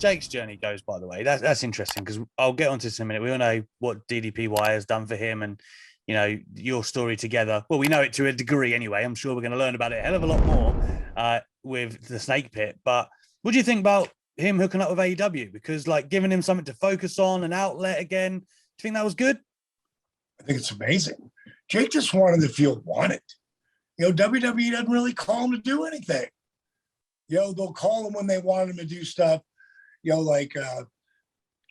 Jake's journey goes, by the way, that's interesting because I'll get onto this in a minute. We all know what DDPY has done for him, and your story together. Well, we know it to a degree anyway. I'm sure we're going to learn about it a hell of a lot more with the Snake Pit. But what do you think about him hooking up with AEW? Because giving him something to focus on, an outlet again. Do you think that was good? I think it's amazing. Jake just wanted to feel wanted. WWE doesn't really call him to do anything. They'll call him when they want him to do stuff. They want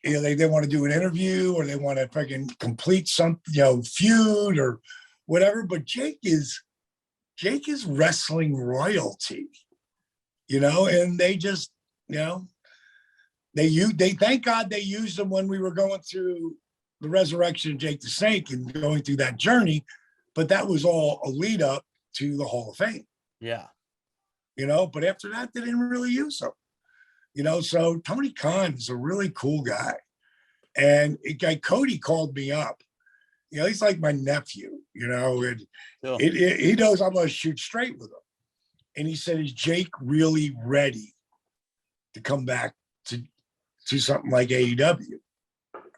to do an interview or they want to freaking complete some, feud or whatever. But Jake is wrestling royalty, and they just, they thank God they used him when we were going through the resurrection of Jake the Snake and going through that journey. But that was all a lead up to the Hall of Fame. Yeah. But after that, they didn't really use him. So Tony Khan is a really cool guy. And Cody called me up. He's like my nephew, and he knows I'm going to shoot straight with him. And he said, is Jake really ready to come back to something like AEW?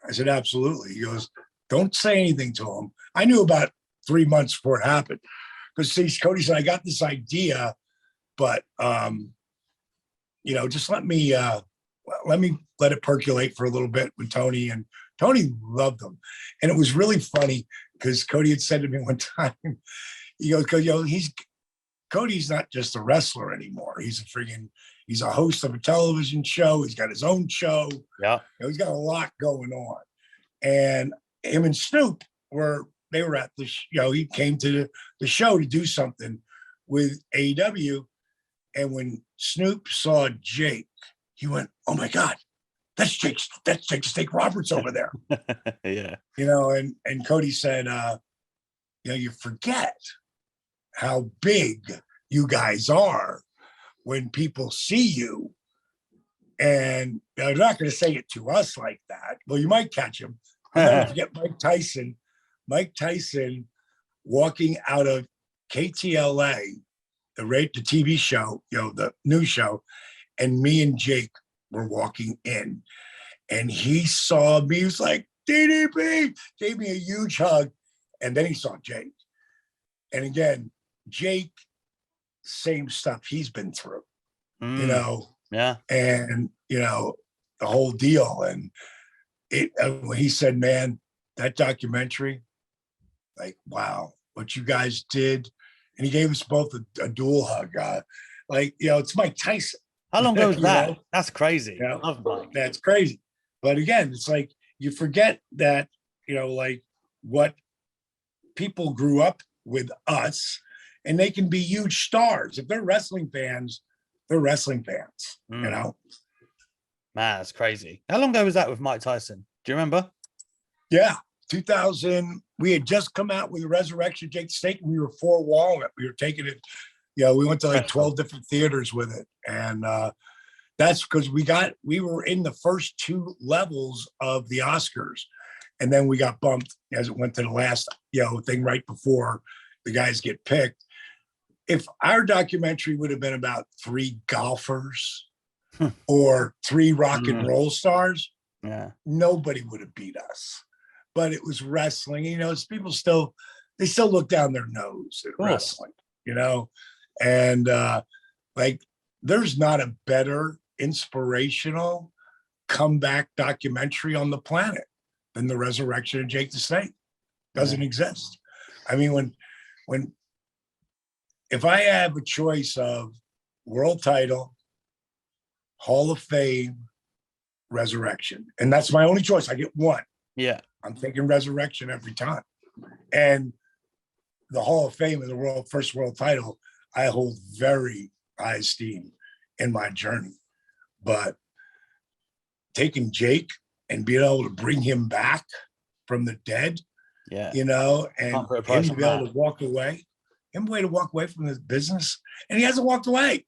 I said, absolutely. He goes, don't say anything to him. I knew about 3 months before it happened. Because Cody said, I got this idea, but just let it percolate for a little bit with Tony. And Tony loved him. And it was really funny because Cody had said to me one time, he goes, Cody's not just a wrestler anymore. He's a host of a television show. He's got his own show. Yeah. He's got a lot going on. And him and Snoop were at the he came to the show to do something with AEW. And when Snoop saw Jake, he went, oh my God, that's Jake Snake Roberts over there. Yeah. And Cody said, you forget how big you guys are when people see you. And they're not going to say it to us like that. Well, you might catch him. I'll never forget Mike Tyson walking out of KTLA, the TV show, the news show, and me and Jake were walking in. And he saw me, he was like, DDP, gave me a huge hug. And then he saw Jake. And again, Jake, same stuff he's been through, Yeah. And, the whole deal. And when he said, man, that documentary, wow, what you guys did. And he gave us both a dual hug. It's Mike Tyson. How long ago was that? That's crazy. I love Mike. That's crazy. But again, it's you forget that, what people grew up with us, and they can be huge stars. If they're wrestling fans, they're wrestling fans, Man, that's crazy. How long ago was that with Mike Tyson? Do you remember? Yeah. 2000, we had just come out with the Resurrection Jake the Snake, and we were four-walling it. We were taking it, we went to 12 different theaters with it. And that's because we were in the first two levels of the Oscars. And then we got bumped as it went to the last, thing right before the guys get picked. If our documentary would have been about 3 golfers or 3 rock and roll stars, nobody would have beat us. But it was wrestling, people still look down their nose at wrestling, and there's not a better inspirational comeback documentary on the planet than the Resurrection of Jake the Snake. Doesn't exist. I mean, if I have a choice of world title, Hall of Fame, Resurrection, and that's my only choice, I get one. Yeah. I'm thinking Resurrection every time. And the Hall of Fame and the first world title, I hold very high esteem in my journey. But taking Jake and being able to bring him back from the dead, and him to be able to walk away from the business. And he hasn't walked away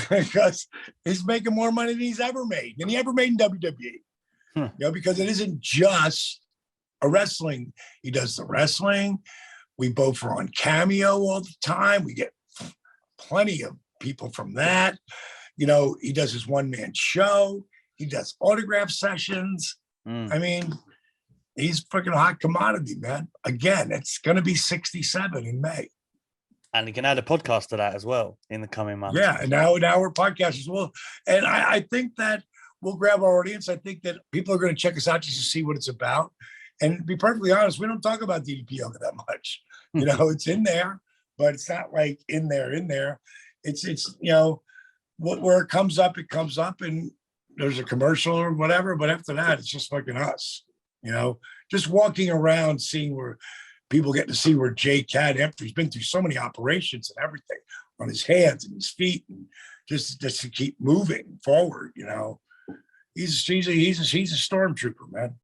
because he's making more money than he's ever made in WWE. Because it isn't just a wrestling. He does the wrestling. We both are on Cameo all the time. We get plenty of people from that. He does his one-man show. He does autograph sessions. I mean, he's freaking hot commodity, man. Again, it's going to be 67 in May. And you can add a podcast to that as well in the coming months. Yeah, and now we're podcasting as well. And I think that we'll grab our audience. I think that people are going to check us out just to see what it's about. And to be perfectly honest, we don't talk about DDP Yoga that much. You know, it's in there, but it's not like in there. It's you know, where it comes up, and there's a commercial or whatever. But after that, it's just fucking us. You know, just walking around, seeing where people get to see where Jay Cat, after he's been through so many operations and everything on his hands and his feet, and just to keep moving forward, you know, he's a stormtrooper, man.